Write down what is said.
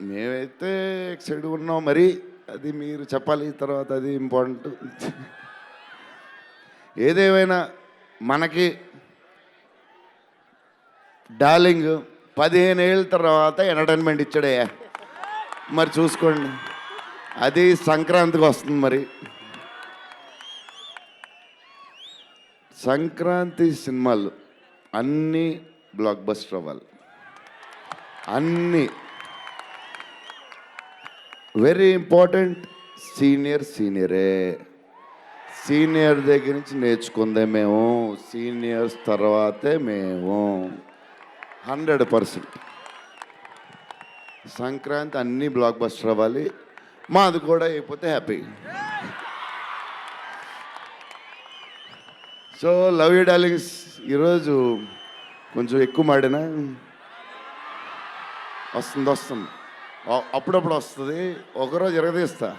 మేమైతే ఎక్సైట్గా ఉన్నాం మరి, అది మీరు చెప్పాలి తర్వాత, అది ఇంపార్టెంట్. ఏదేమైనా మనకి డార్లింగ్ 15 ఏళ్ళ తర్వాత ఎంటర్టైన్మెంట్ ఇచ్చాడే, మరి చూసుకోండి. అది సంక్రాంతికి వస్తుంది. మరి సంక్రాంతి సినిమాలు అన్నీ బ్లాక్ బస్టర్ అవ్వాలి. అన్నీ వెరీ ఇంపార్టెంట్. సీనియరే. సీనియర్ దగ్గర నుంచి నేర్చుకుందే మేము, సీనియర్స్ తర్వాతే మేము. 100% సంక్రాంతి అన్నీ బ్లాక్ బస్టర్ అవ్వాలి. మాది కూడా అయిపోతే happy. So love you darlings. ఈరోజు కొంచెం ఎక్కువ మాడినా వస్తుంది, అప్పుడప్పుడు వస్తుంది, ఒకరోజు ఎరగదీస్తా.